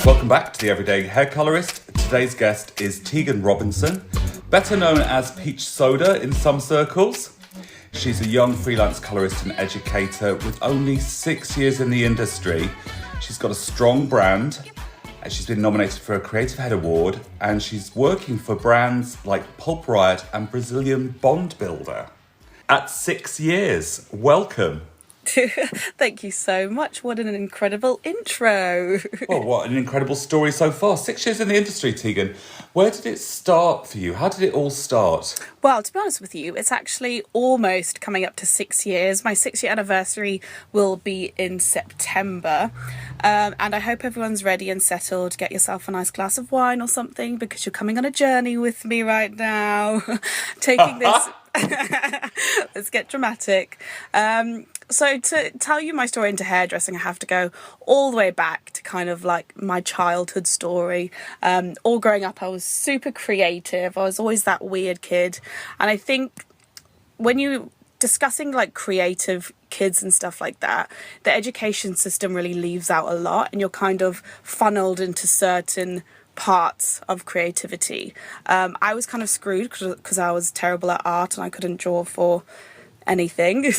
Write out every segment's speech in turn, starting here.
Welcome back to the Everyday Hair Colorist. Today's guest is Tegan Robinson, better known as Peach Soda in some circles. She's a young freelance colorist and educator with only 6 years in the industry. She's got a strong brand. She's been nominated for a Creative Head Award, and she's working for brands like Pulp Riot and Brazilian Bond Builder. At 6 years, welcome. Thank you so much. What an incredible intro. Well, what an incredible story so far. 6 years in the industry, Tegan. Where did it start for you? How did it all start? Well, to be honest with you, it's actually almost coming up to 6 years. My 6-year anniversary will be in September. And I hope everyone's ready and settled. Get yourself a nice glass of wine or something, because you're coming on a journey with me right now. Taking this... Let's get dramatic. So to tell you my story into hairdressing, I have to go all the way back to kind of like my childhood story. All growing up, I was super creative. I was always that weird kid. And I think when you discussing like creative kids and stuff like that, the education system really leaves out a lot, and you're kind of funneled into certain parts of creativity. I was kind of screwed because I was terrible at art and I couldn't draw for anything.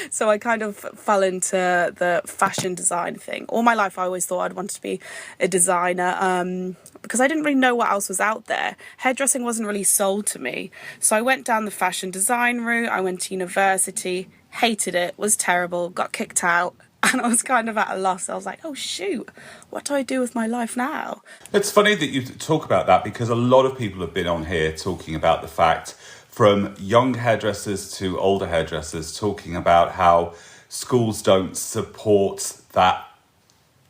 So I kind of fell into the fashion design thing. All my life I always thought I'd wanted to be a designer, because I didn't really know what else was out there. Hairdressing wasn't really sold to me. So I went down the fashion design route. I went to university, hated it, was terrible, got kicked out. And I was kind of at a loss. I was like, oh, shoot, what do I do with my life now? It's funny that you talk about that, because a lot of people have been on here talking about the fact, from young hairdressers to older hairdressers, talking about how schools don't support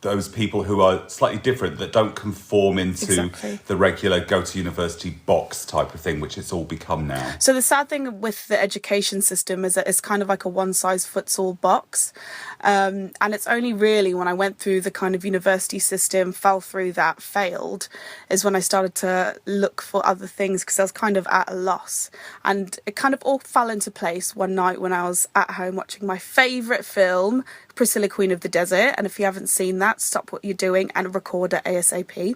those people who are slightly different, that don't conform into the regular go to university box type of thing, which it's all become now. So the sad thing with the education system is that it's kind of like a one size fits all box. And it's only really when I went through the kind of university system, fell through that, failed, is when I started to look for other things, because I was kind of at a loss. And it kind of all fell into place one night when I was at home watching my favourite film, Priscilla, Queen of the Desert. And if you haven't seen that, stop what you're doing and record it ASAP.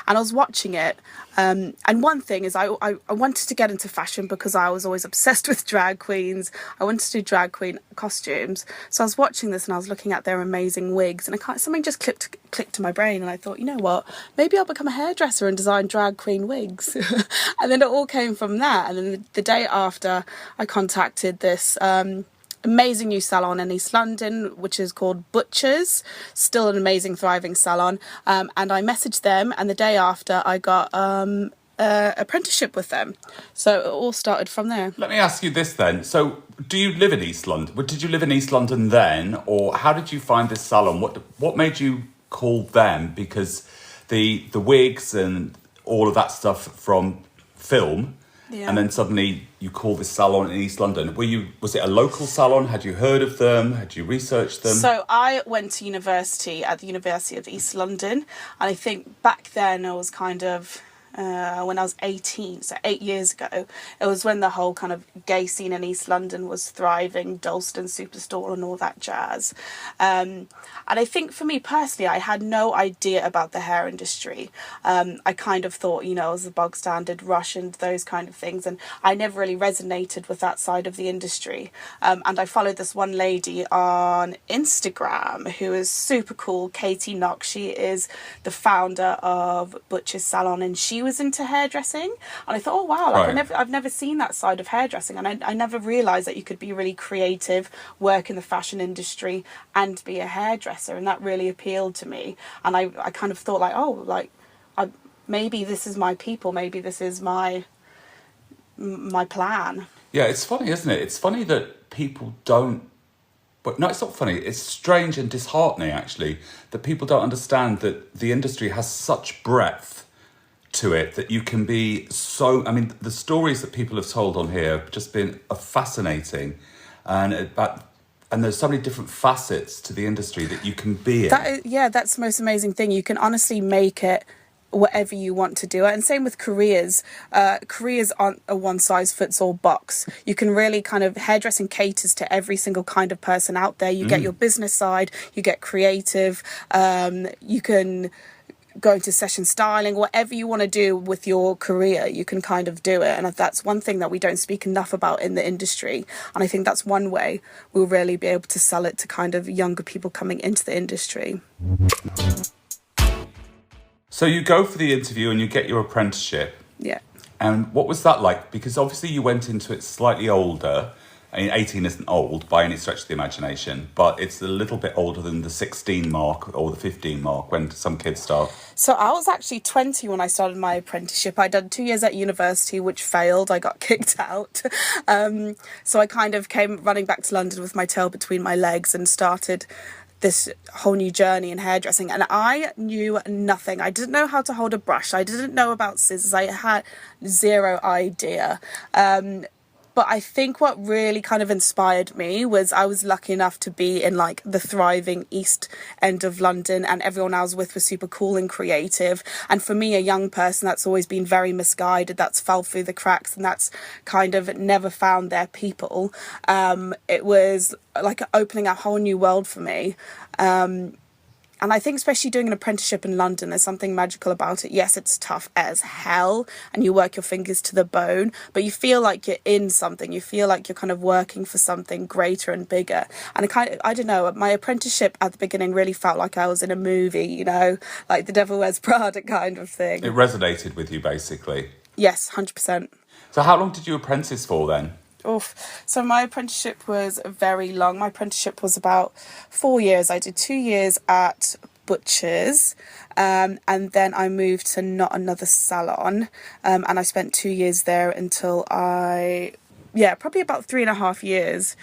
And I was watching it. And one thing is I wanted to get into fashion because I was always obsessed with drag queens. I wanted to do drag queen costumes. So I was watching this and I was looking at their amazing wigs, and something just clicked to my brain, and I thought, you know what, maybe I'll become a hairdresser and design drag queen wigs. And then it all came from that. And then the day after, I contacted this amazing new salon in East London, which is called Butchers, still an amazing thriving salon, and I messaged them, and the day after I got apprenticeship with them. So it all started from there. Let me ask you this then. So do you live in East London? Did you live in East London then, or how did you find this salon? What made you call them? Because the wigs and all of that stuff from film, yeah. And then suddenly you call this salon in East London. Was it a local salon? Had you heard of them? Had you researched them? So I went to university at the University of East London. And I think back then I was kind of... when I was 18, so 8 years ago, it was when the whole kind of gay scene in East London was thriving, Dalston Superstore and all that jazz. And I think for me personally, I had no idea about the hair industry. I kind of thought, it was the bog standard rush and those kind of things, and I never really resonated with that side of the industry. And I followed this one lady on Instagram who is super cool, Katie Knox. She is the founder of Butcher's Salon, and she was into hairdressing, and I thought, oh wow, like, I've never seen that side of hairdressing, and I never realized that you could be really creative, work in the fashion industry and be a hairdresser, and that really appealed to me. And I kind of thought like, maybe this is my people, maybe this is my plan. Yeah, it's funny, isn't it? It's funny that people don't, but no, it's not funny. It's strange and disheartening, actually, that people don't understand that the industry has such breadth to it, that you can be so... I mean, the stories that people have told on here have just been fascinating, and there's so many different facets to the industry that you can be in. That's the most amazing thing. You can honestly make it whatever you want to do it. And same with careers. Careers aren't a one-size-fits-all box. You can really kind of... Hairdressing caters to every single kind of person out there. You get your business side, you get creative, you can going to session styling, whatever you want to do with your career, you can kind of do it. And that's one thing that we don't speak enough about in the industry. And I think that's one way we'll really be able to sell it to kind of younger people coming into the industry. So you go for the interview and you get your apprenticeship. Yeah. And what was that like? Because obviously you went into it slightly older. I mean, 18 isn't old by any stretch of the imagination, but it's a little bit older than the 16 mark or the 15 mark when some kids start. So I was actually 20 when I started my apprenticeship. I'd done 2 years at university, which failed. I got kicked out. So I kind of came running back to London with my tail between my legs and started this whole new journey in hairdressing, and I knew nothing. I didn't know how to hold a brush. I didn't know about scissors. I had zero idea. But I think what really kind of inspired me was I was lucky enough to be in like the thriving East End of London, and everyone I was with was super cool and creative. And for me, a young person that's always been very misguided, that's fell through the cracks and that's kind of never found their people, it was like opening a whole new world for me. And I think especially doing an apprenticeship in London, there's something magical about it. Yes, it's tough as hell and you work your fingers to the bone, but you feel like you're in something. You feel like you're kind of working for something greater and bigger. And I don't know, my apprenticeship at the beginning really felt like I was in a movie, you know, like The Devil Wears Prada kind of thing. It resonated with you, basically. Yes, 100%. So how long did you apprentice for then? Oof. So my apprenticeship was very long. My apprenticeship was about 4 years. I did 2 years at Butcher's, and then I moved to Not Another Salon, and I spent 2 years there until probably about 3.5 years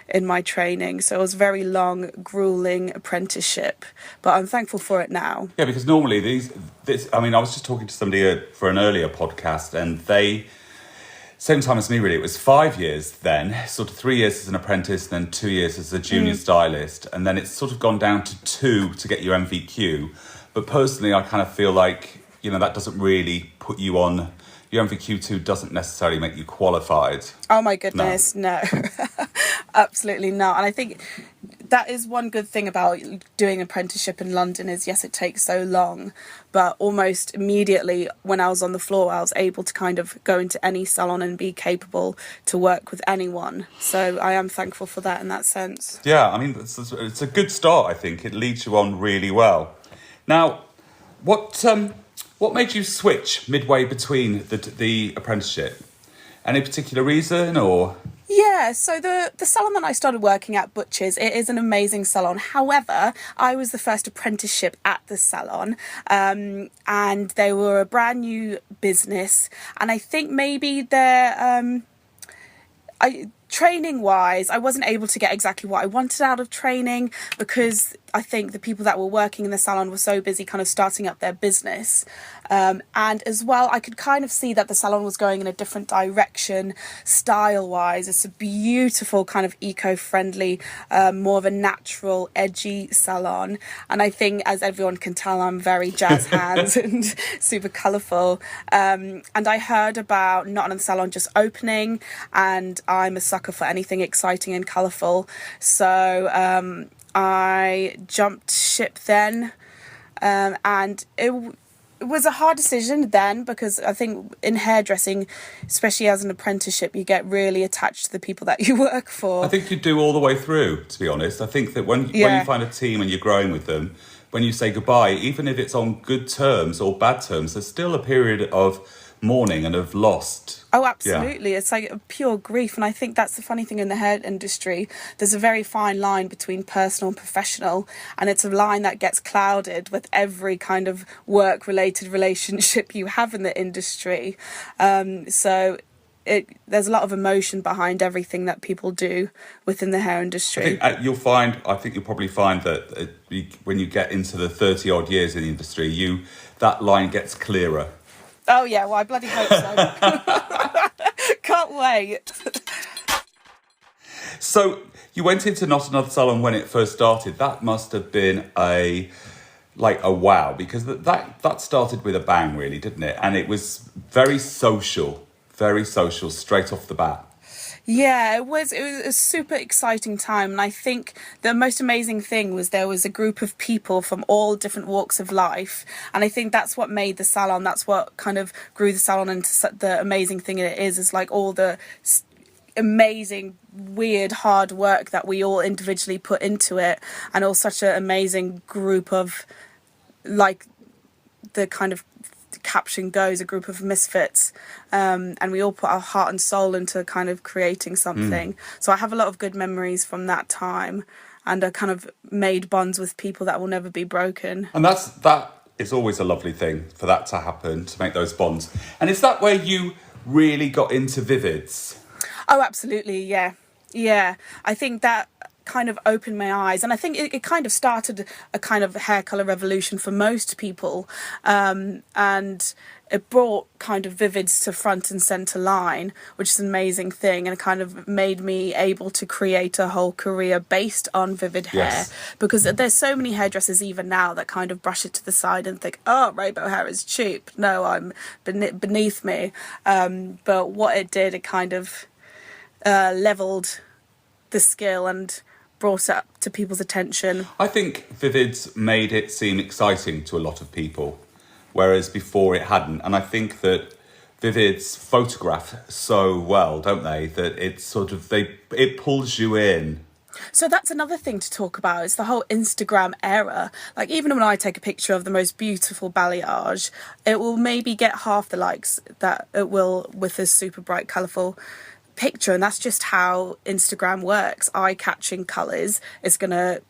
in my training. So it was a very long, grueling apprenticeship, but I'm thankful for it now. Yeah, because normally I was just talking to somebody for an earlier podcast, and they, same time as me really, it was 5 years then, sort of 3 years as an apprentice, and then 2 years as a junior stylist, and then it's sort of gone down to 2 to get your MVQ. But personally, I kind of feel like, you know, that doesn't really put you on, your MVQ2 doesn't necessarily make you qualified. Oh my goodness, no. Absolutely not. And I think that is one good thing about doing apprenticeship in London is, yes, it takes so long, but almost immediately when I was on the floor, I was able to kind of go into any salon and be capable to work with anyone. So I am thankful for that in that sense. Yeah, I mean, it's a good start, I think. It leads you on really well. Now, what made you switch midway between the apprenticeship? Any particular reason, or...? Yeah, so the salon that I started working at, Butcher's, it is an amazing salon. However, I was the first apprenticeship at the salon, and they were a brand new business. And I think maybe training-wise, I wasn't able to get exactly what I wanted out of training, because I think the people that were working in the salon were so busy kind of starting up their business. And as well, I could kind of see that the salon was going in a different direction style-wise. It's a beautiful kind of eco-friendly, more of a natural, edgy salon. And I think, as everyone can tell, I'm very jazz hands and super colourful. And I heard about Not Another Salon just opening, and I'm a sucker for anything exciting and colourful. So I jumped ship then, and it was a hard decision then, because I think in hairdressing, especially as an apprenticeship, you get really attached to the people that you work for. I think you do all the way through, to be honest. I think that when you find a team and you're growing with them, when you say goodbye, even if it's on good terms or bad terms, there's still a period of mourning and of lost. Oh, absolutely. Yeah. It's like a pure grief. And I think that's the funny thing in the hair industry. There's a very fine line between personal and professional. And it's a line that gets clouded with every kind of work-related relationship you have in the industry. So there's a lot of emotion behind everything that people do within the hair industry. I think you'll probably find that when you get into the 30-odd years in the industry, that line gets clearer. Oh, yeah, well, I bloody hope so. Can't wait. So you went into Not Another Salon when it first started. That must have been a wow, because that started with a bang, really, didn't it? And it was very social straight off the bat. Yeah, it was a super exciting time, and I think the most amazing thing was there was a group of people from all different walks of life, and I think that's what made the salon. That's what kind of grew the salon into the amazing thing it is like all the amazing, weird, hard work that we all individually put into it, and all such an amazing group of, like, the kind of caption goes, a group of misfits, and we all put our heart and soul into kind of creating something. So I have a lot of good memories from that time, and I kind of made bonds with people that will never be broken. And that is always a lovely thing, for that to happen, to make those bonds. And is that where you really got into Vivids? Oh, absolutely, yeah. I think that kind of opened my eyes, and I think it kind of started a kind of hair colour revolution for most people, and it brought kind of Vivids to front and centre line, which is an amazing thing, and it kind of made me able to create a whole career based on Vivid hair. Yes. Because there's so many hairdressers even now that kind of brush it to the side and think, oh, rainbow hair is cheap, no, I'm beneath me, but what it did, it kind of levelled the skill and brought it up to people's attention. I think Vivids made it seem exciting to a lot of people, whereas before it hadn't. And I think that Vivids photograph so well, don't they, that it's sort of, it pulls you in. So that's another thing to talk about, is the whole Instagram era. Like, even when I take a picture of the most beautiful balayage, it will maybe get half the likes that it will with a super bright, colourful picture, and that's just how Instagram works. Eye-catching colours is going to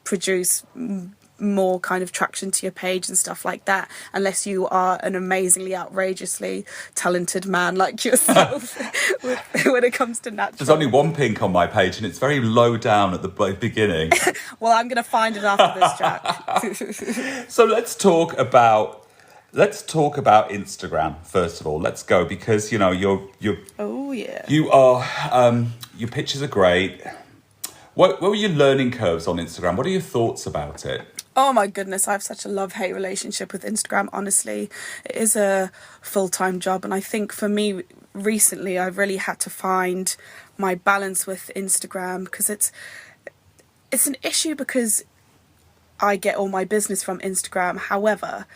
produce more kind of traction to your page and stuff like that, unless you are an amazingly outrageously talented man like yourself when it comes to natural. There's only one pink on my page, and it's very low down at the beginning. Well, I'm going to find it after this, Jack. So let's talk about Instagram first of all. Let's go, because you're Oh yeah. you are your pictures are great. What were your learning curves on Instagram? What are your thoughts about it? Oh my goodness, I have such a love-hate relationship with Instagram, honestly. It is a full-time job, and I think for me recently I've really had to find my balance with Instagram, because it's an issue because I get all my business from Instagram. However,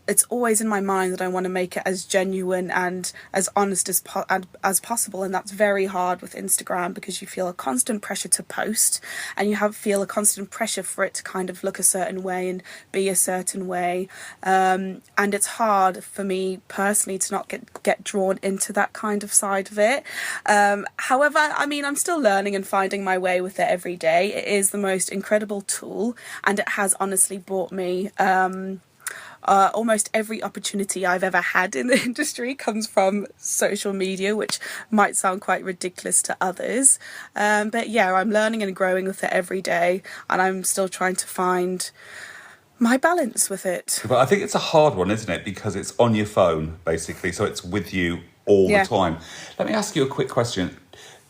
it's always in my mind that I want to make it as genuine and as honest as possible, and that's very hard with Instagram, because you feel a constant pressure to post, and you feel a constant pressure for it to kind of look a certain way and be a certain way, and it's hard for me personally to not get drawn into that kind of side of it. However, I mean, I'm still learning and finding my way with it every day. It is the most incredible tool, and it has honestly brought me almost every opportunity I've ever had in the industry comes from social media, which might sound quite ridiculous to others. But yeah, I'm learning and growing with it every day, and I'm still trying to find my balance with it. But I think it's a hard one, isn't it? Because it's on your phone, basically, so it's with you all the time. Let me ask you a quick question.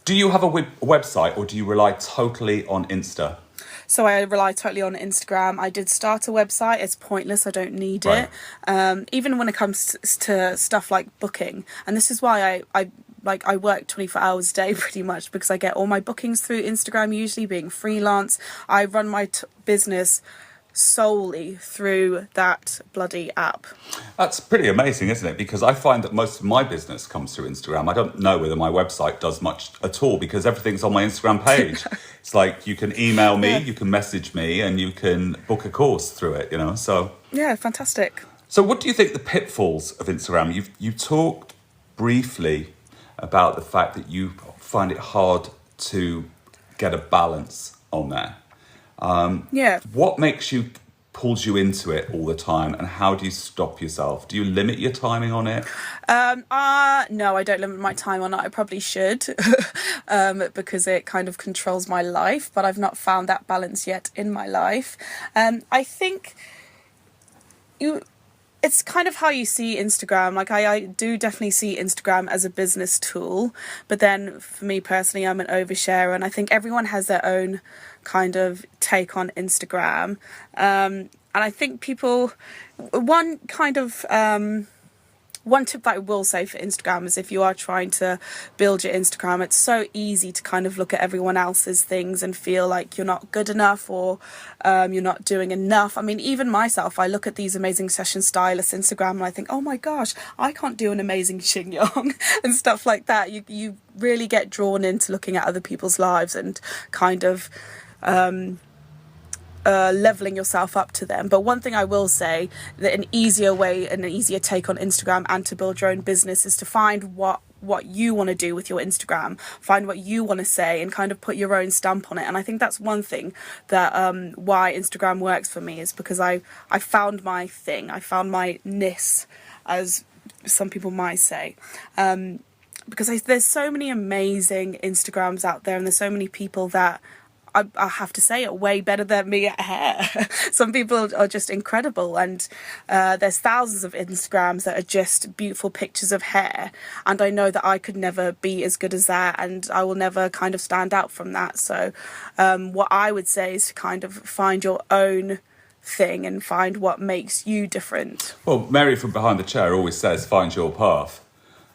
Do you have a website, or do you rely totally on Insta? So I rely totally on Instagram. I did start a website. It's pointless. I don't need Right. it. Even when it comes to stuff like booking. And this is why I work 24 hours a day pretty much, because I get all my bookings through Instagram, usually being freelance. I run my business solely through that bloody app. That's pretty amazing, isn't it? Because I find that most of my business comes through Instagram. I don't know whether my website does much at all, because everything's on my Instagram page. It's like you can email me, you can message me, and you can book a course through it, so... Yeah, fantastic. So what do you think the pitfalls of Instagram? You talked briefly about the fact that you find it hard to get a balance on there. Yeah. What pulls you into it all the time, and how do you stop yourself? Do you limit your timing on it? No, I don't limit my time on it. I probably should, because it kind of controls my life, but I've not found that balance yet in my life. I think it's kind of how you see Instagram. Like, I do definitely see Instagram as a business tool, but then for me personally, I'm an oversharer, and I think everyone has their own kind of take on Instagram. And I think people, one kind of one tip that I will say for Instagram is if you are trying to build your Instagram, it's so easy to kind of look at everyone else's things and feel like you're not good enough or you're not doing enough. I mean, even myself, I look at these amazing session stylists Instagram and I think, oh my gosh, I can't do an amazing chignon and stuff like that. You really get drawn into looking at other people's lives and kind of leveling yourself up to them. But one thing I will say, that an easier way and an easier take on Instagram and to build your own business is to find what you want to do with your Instagram, find what you want to say and kind of put your own stamp on it. And I think that's one thing that why Instagram works for me, is because I found my thing, I found my niche, as some people might say. Because there's so many amazing Instagrams out there, and there's so many people that I have to say are way better than me at hair. Some people are just incredible, and there's thousands of Instagrams that are just beautiful pictures of hair, and I know that I could never be as good as that, and I will never kind of stand out from that. So what I would say is to kind of find your own thing and find what makes you different. Well, Mary from behind the chair always says, find your path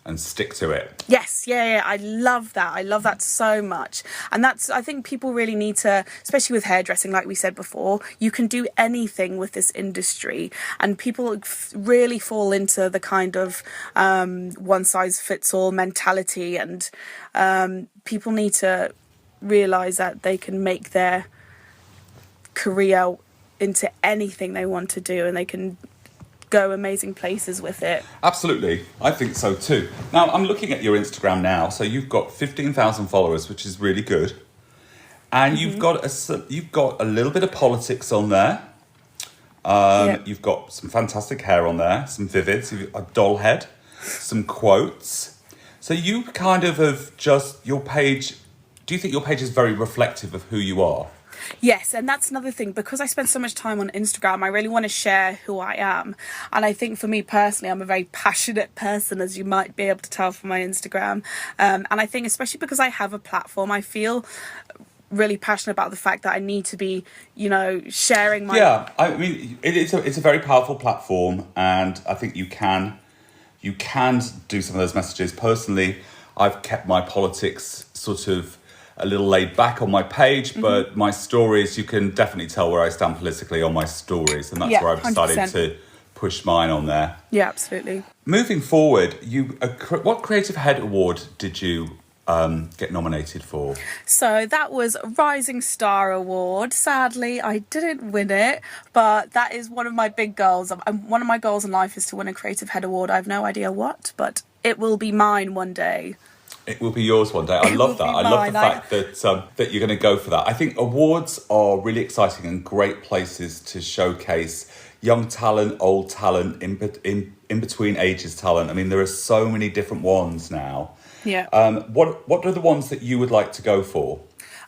and stick to it. Yes, yeah, I love that. I love that so much. And I think people really need to, especially with hairdressing, like we said before, you can do anything with this industry, and people really fall into the kind of one size fits all mentality, and people need to realise that they can make their career into anything they want to do, and they can go amazing places with it. Absolutely, I think so too. Now, I'm looking at your Instagram now, so you've got 15,000 followers, which is really good, and you've got a little bit of politics on there. Yep. You've got some fantastic hair on there, some vivids, a doll head, some quotes. So you kind of have just your page. Do you think your page is very reflective of who you are? Yes, and that's another thing. Because I spend so much time on Instagram, I really want to share who I am. And I think for me personally, I'm a very passionate person, as you might be able to tell from my Instagram. And I think especially because I have a platform, I feel really passionate about the fact that I need to be, sharing my... Yeah, I mean, it's a very powerful platform, and I think you can do some of those messages. Personally, I've kept my politics sort of a little laid back on my page, but my stories, you can definitely tell where I stand politically on my stories, and that's where I've decided 100%. To push mine on there. Yeah, absolutely. Moving forward, what Creative Head Award did you get nominated for? So that was Rising Star Award. Sadly, I didn't win it, but that is one of my big goals. One of my goals in life is to win a Creative Head Award. I have no idea what, but it will be mine one day. It will be yours one day. I love that. I love the fact that you're going to go for that. I think awards are really exciting and great places to showcase young talent, old talent, in between ages talent. I mean, there are so many different ones now. Yeah. What are the ones that you would like to go for?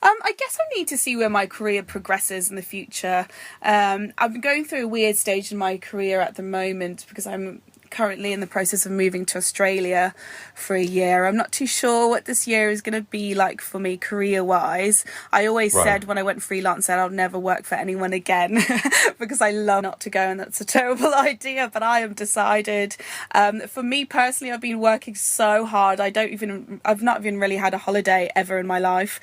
I guess I need to see where my career progresses in the future. I'm going through a weird stage in my career at the moment because I'm currently in the process of moving to Australia for a year. I'm not too sure what this year is going to be like for me career-wise. I always said when I went freelance that I'll never work for anyone again because I love not to go, and that's a terrible idea, but I have decided. For me personally, I've been working so hard. I've not even really had a holiday ever in my life.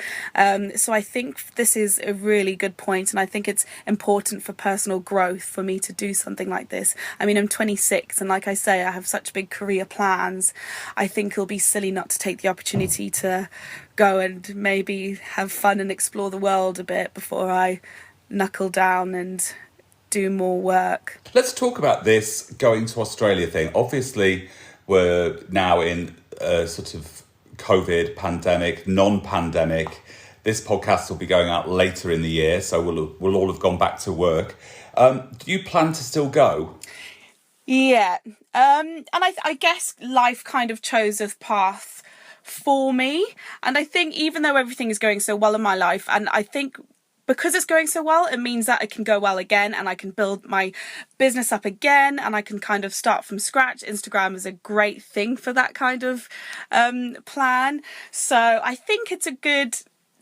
So I think this is a really good point, and I think it's important for personal growth for me to do something like this. I mean, I'm 26, and like I say, I have such big career plans. I think it'll be silly not to take the opportunity to go and maybe have fun and explore the world a bit before I knuckle down and do more work. Let's talk about this going to Australia thing. Obviously, we're now in a sort of COVID pandemic, non-pandemic. This podcast will be going out later in the year, so we'll all have gone back to work. Do you plan to still go? Yeah, and I guess life kind of chose a path for me. And I think even though everything is going so well in my life, and I think because it's going so well, it means that it can go well again, and I can build my business up again, and I can kind of start from scratch. Instagram is a great thing for that kind of plan. So I think it's a good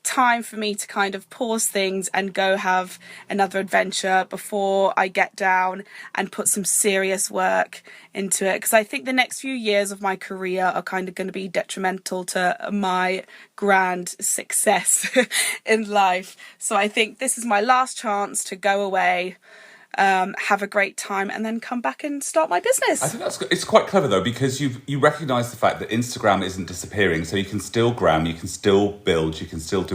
time for me to kind of pause things and go have another adventure before I get down and put some serious work into it, because I think the next few years of my career are kind of going to be detrimental to my grand success in life. So I think this is my last chance to go away, have a great time, and then come back and start my business. I think it's quite clever though, because you recognise the fact that Instagram isn't disappearing, so you can still gram, you can still build, you can still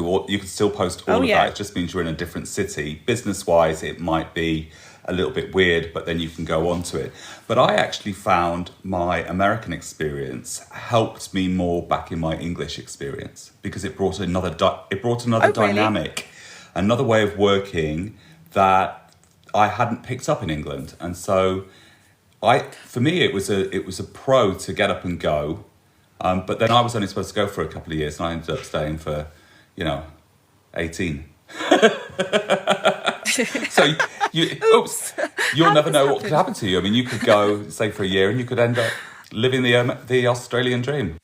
post all of that. It just means you're in a different city. Business wise, it might be a little bit weird, but then you can go on to it. But I actually found my American experience helped me more back in my English experience, because it brought another dynamic, another way of working that I hadn't picked up in England. And so for me it was a pro to get up and go, but then I was only supposed to go for a couple of years, and I ended up staying for 18. So you'll never know what could happen to you. I mean, you could go say for a year and you could end up living the Australian dream.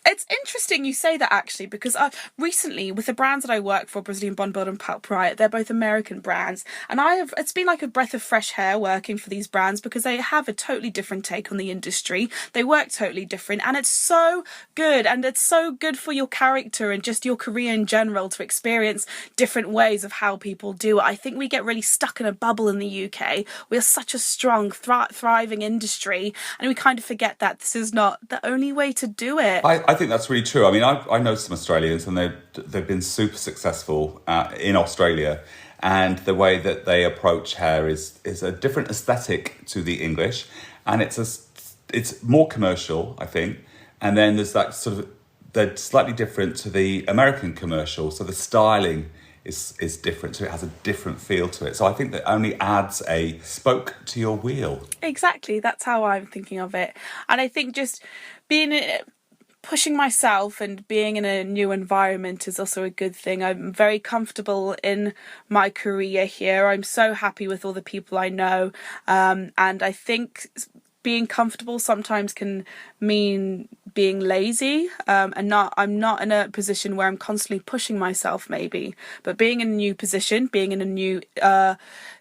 It's interesting you say that, actually, because recently with the brands that I work for, Brazilian Bond Builder and Pulp Riot, they're both American brands, and it's been like a breath of fresh air working for these brands, because they have a totally different take on the industry. They work totally different, and it's so good, and it's so good for your character and just your career in general to experience different ways of how people do it. I think we get really stuck in a bubble in the UK. We're such a strong, thriving industry, and we kind of forget that this is not the only way to do it. I think that's really true. I mean, I know some Australians, and they've been super successful in Australia, and the way that they approach hair is a different aesthetic to the English, and it's more commercial, I think. And then there's that sort of, they're slightly different to the American commercial, so the styling is different, so it has a different feel to it. So I think that only adds a spoke to your wheel. Exactly, that's how I'm thinking of it. And I think just pushing myself and being in a new environment is also a good thing. I'm very comfortable in my career here. I'm so happy with all the people I know, and I think being comfortable sometimes can mean being lazy, and I'm not in a position where I'm constantly pushing myself, maybe, but being in a new position, being in a new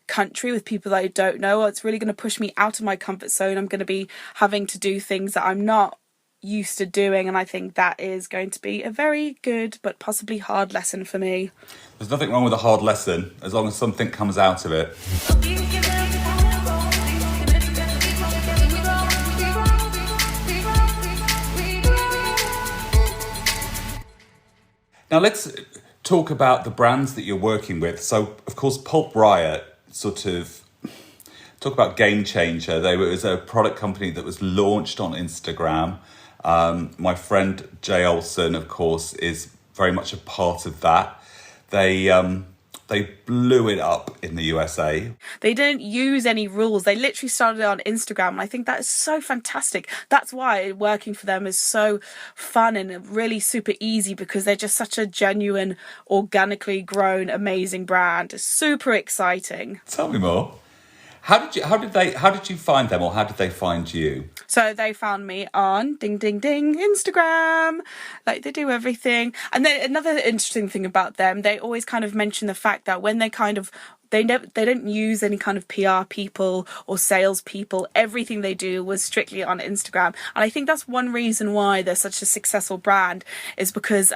country with people that I don't know, it's really going to push me out of my comfort zone. I'm going to be having to do things that I'm not used to doing, and I think that is going to be a very good but possibly hard lesson for me. There's nothing wrong with a hard lesson as long as something comes out of it. Now let's talk about the brands that you're working with. So of course Pulp Riot, sort of talk about game changer. It was a product company that was launched on Instagram. My friend Jay Olsen, of course, is very much a part of that. They blew it up in the USA. They didn't use any rules. They literally started it on Instagram, and I think that is so fantastic. That's why working for them is so fun and really super easy, because they're just such a genuine, organically grown, amazing brand. It's super exciting. Tell me more. How did you find them, or how did they find you? So they found me on ding ding ding Instagram, like they do everything. And then another interesting thing about them, they always kind of mention the fact that when they don't use any kind of PR people or sales people. Everything they do was strictly on Instagram, and I think that's one reason why they're such a successful brand, is because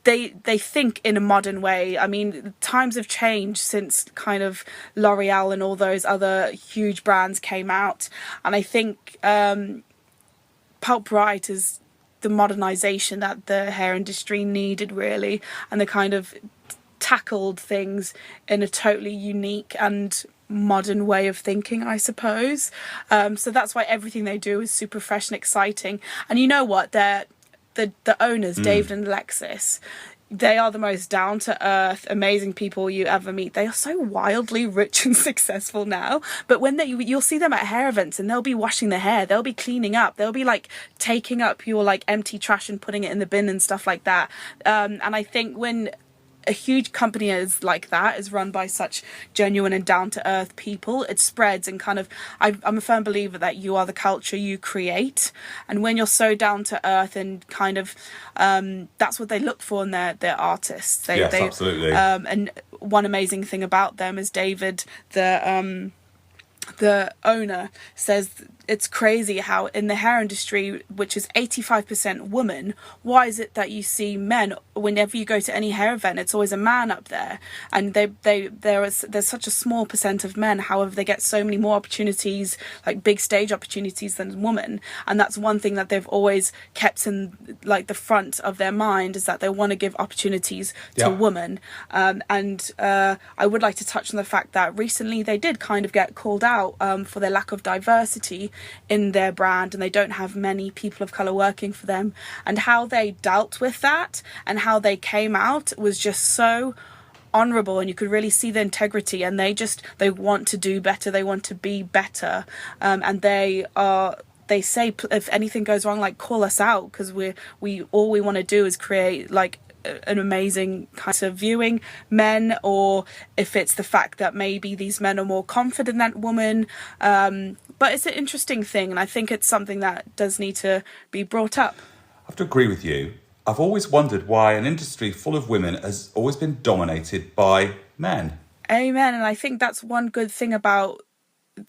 they think in a modern way. I mean, times have changed since kind of L'Oreal and all those other huge brands came out, and I think Pulp Riot is the modernization that the hair industry needed, really, and they kind of tackled things in a totally unique and modern way of thinking, I suppose. So that's why everything they do is super fresh and exciting. And you know what? The owners, David and Alexis, they are the most down-to-earth, amazing people you ever meet. They are so wildly rich and successful now. But when you'll see them at hair events, and they'll be washing their hair, they'll be cleaning up, they'll be like taking up your like empty trash and putting it in the bin and stuff like that. And I think when a huge company is like that is run by such genuine and down-to-earth people, it spreads, and kind of I'm a firm believer that you are the culture you create. And when you're so down-to-earth and kind of that's what they look for in their artists. Yes, absolutely. And one amazing thing about them is David, the owner, says it's crazy how in the hair industry, which is 85% women, why is it that you see men whenever you go to any hair event? It's always a man up there, and there's such a small percent of men. However, they get so many more opportunities, like big stage opportunities, than women. And that's one thing that they've always kept in like the front of their mind, is that they want to give opportunities to women. And I would like to touch on the fact that recently they did kind of get called out for their lack of diversity in their brand, and they don't have many people of colour working for them, and how they dealt with that and how they came out was just so honourable, and you could really see the integrity, and they want to do better, they want to be better, and they say if anything goes wrong, like, call us out, because we all we want to do is create like an amazing kind of viewing men, or if it's the fact that maybe these men are more confident than women, but it's an interesting thing, and I think it's something that does need to be brought up. I have to agree with you. I've always wondered why an industry full of women has always been dominated by men. Amen. And I think that's one good thing about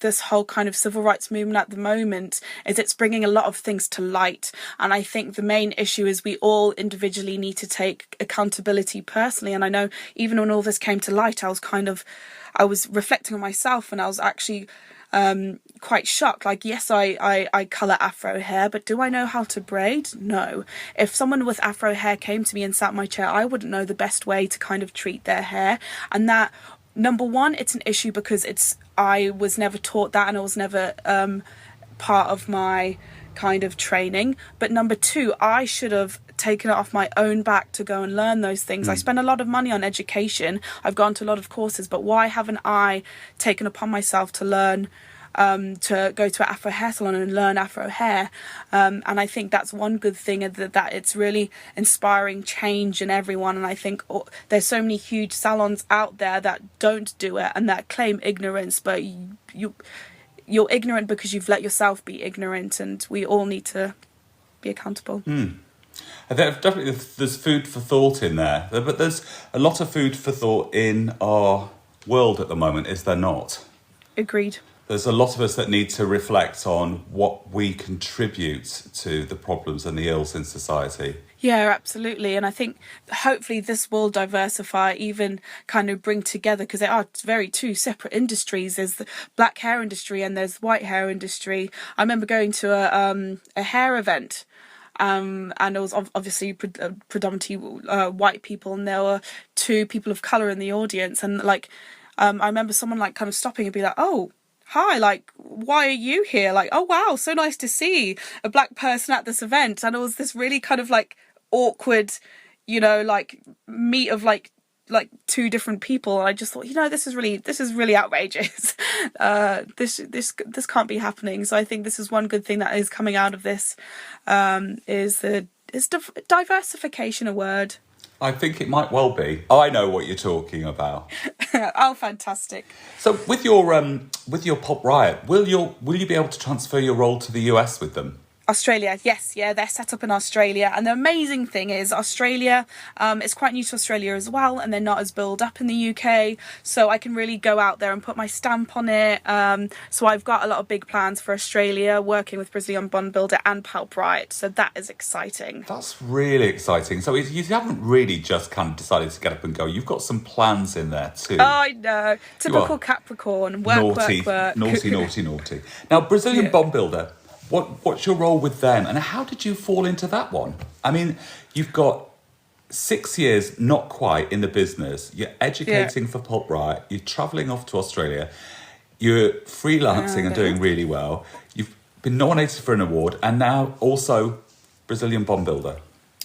this whole kind of civil rights movement at the moment, is it's bringing a lot of things to light. And I think the main issue is we all individually need to take accountability personally. And I know even when all this came to light, I was reflecting on myself, and I was actually quite shocked. Like, yes, I colour afro hair, but do I know how to braid? No. If someone with afro hair came to me and sat in my chair, I wouldn't know the best way to kind of treat their hair. And that, number one, it's an issue because I was never taught that, and it was never part of my kind of training. But number two, I should have taken it off my own back to go and learn those things. I spend a lot of money on education. I've gone to a lot of courses, but why haven't I taken upon myself to learn, to go to an Afro hair salon and learn Afro hair? And I think that's one good thing, that it's really inspiring change in everyone. And I think there's so many huge salons out there that don't do it and that claim ignorance, but you're ignorant because you've let yourself be ignorant, and we all need to be accountable. Definitely, there's food for thought in there, but there's a lot of food for thought in our world at the moment, is there not? Agreed. There's a lot of us that need to reflect on what we contribute to the problems and the ills in society. Yeah, absolutely. And I think hopefully this will diversify, even kind of bring together, because they are very two separate industries. There's the black hair industry and there's white hair industry. I remember going to a hair event, and it was obviously predominantly white people, and there were two people of colour in the audience. And like, I remember someone like kind of stopping and be like, "Oh, hi, like, why are you here?" Like, "Oh, wow, so nice to see a black person at this event." And it was this really kind of like awkward, like meet of like two different people. And I just thought, this is really outrageous. This can't be happening. So I think this is one good thing that is coming out of this, is diversification a word? I think it might well be. I know what you're talking about. Oh, fantastic. So with your Pop Riot, will you be able to transfer your role to the US with them? Australia, yes, yeah, they're set up in Australia, and the amazing thing is Australia is quite new to Australia as well, and they're not as built up in the UK, so I can really go out there and put my stamp on it. So I've got a lot of big plans for Australia, working with Brazilian Bond Builder and Pulp Riot, so that is exciting. That's really exciting. So you haven't really just kind of decided to get up and go. You've got some plans in there too. Oh, I know. Typical Capricorn. Work. Naughty. Now, Brazilian Bond Builder, what's your role with them, and how did you fall into that one? I mean, you've got 6 years, not quite, in the business. You're educating for Pulp Riot. You're travelling off to Australia. You're freelancing and doing really well. You've been nominated for an award, and now also Brazilian Bond Builder.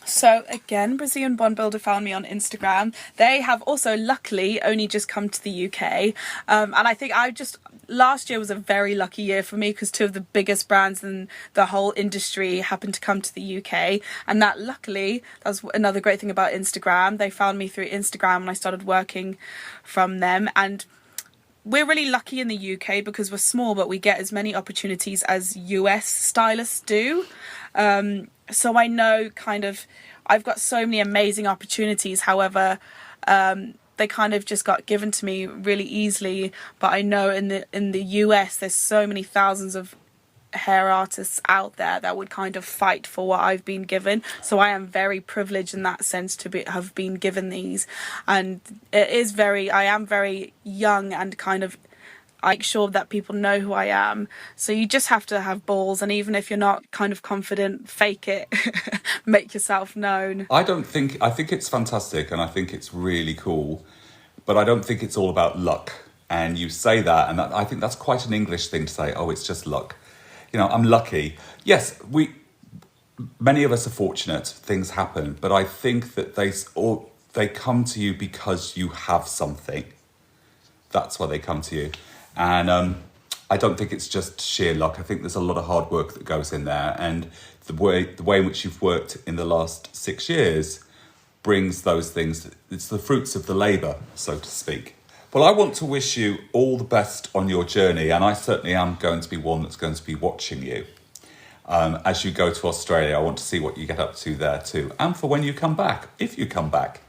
So again, Brazilian Bond Builder found me on Instagram. They have also luckily only just come to the UK. And I think last year was a very lucky year for me because two of the biggest brands in the whole industry happened to come to the UK. And that was another great thing about Instagram. They found me through Instagram and I started working from them. And we're really lucky in the UK because we're small, but we get as many opportunities as US stylists do. So I know I've got so many amazing opportunities. However, they kind of just got given to me really easily. But I know in the US, there's so many thousands of hair artists out there that would kind of fight for what I've been given. So I am very privileged in that sense to have been given these. And I am very young and kind of I make sure that people know who I am. So you just have to have balls, and even if you're not kind of confident, fake it. Make yourself known. I think it's fantastic and I think it's really cool, but I don't think it's all about luck. And you say that, and I think that's quite an English thing to say, oh, it's just luck. You know, I'm lucky. Yes, many of us are fortunate, things happen, but I think that they come to you because you have something. That's why they come to you. And I don't think it's just sheer luck. I think there's a lot of hard work that goes in there. And the way in which you've worked in the last 6 years brings those things. It's the fruits of the labour, so to speak. Well, I want to wish you all the best on your journey. And I certainly am going to be one that's going to be watching you. As you go to Australia, I want to see what you get up to there too. And for when you come back, if you come back.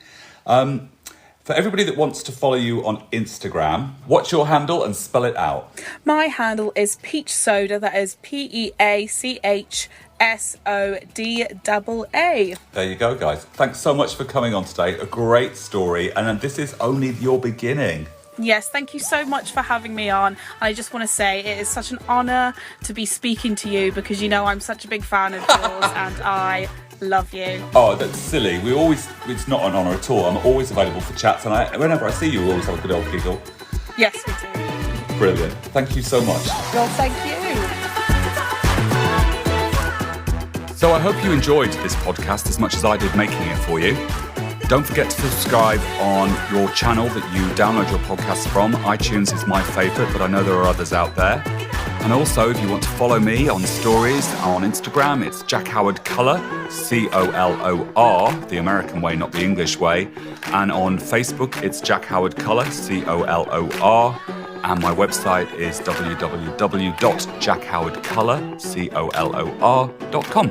For everybody that wants to follow you on Instagram, what's your handle and spell it out? My handle is Peach Soda. That is PEACHSODAA. There you go, guys. Thanks so much for coming on today. A great story. And this is only your beginning. Yes, thank you so much for having me on. I just want to say it is such an honour to be speaking to you because you know I'm such a big fan of yours and I love you. Oh, that's silly. It's not an honour at all. I'm always available for chats and whenever I see you, we always have a good old giggle. Yes, we do. Brilliant. Thank you so much. Well, thank you. So I hope you enjoyed this podcast as much as I did making it for you. Don't forget to subscribe on your channel that you download your podcasts from. iTunes is my favourite, but I know there are others out there. And also, if you want to follow me on stories on Instagram, it's jackhowardcolor, COLOR, the American way, not the English way. And on Facebook, it's jackhowardcolor, COLOR. And my website is www.jackhowardcolor, COLOR.com.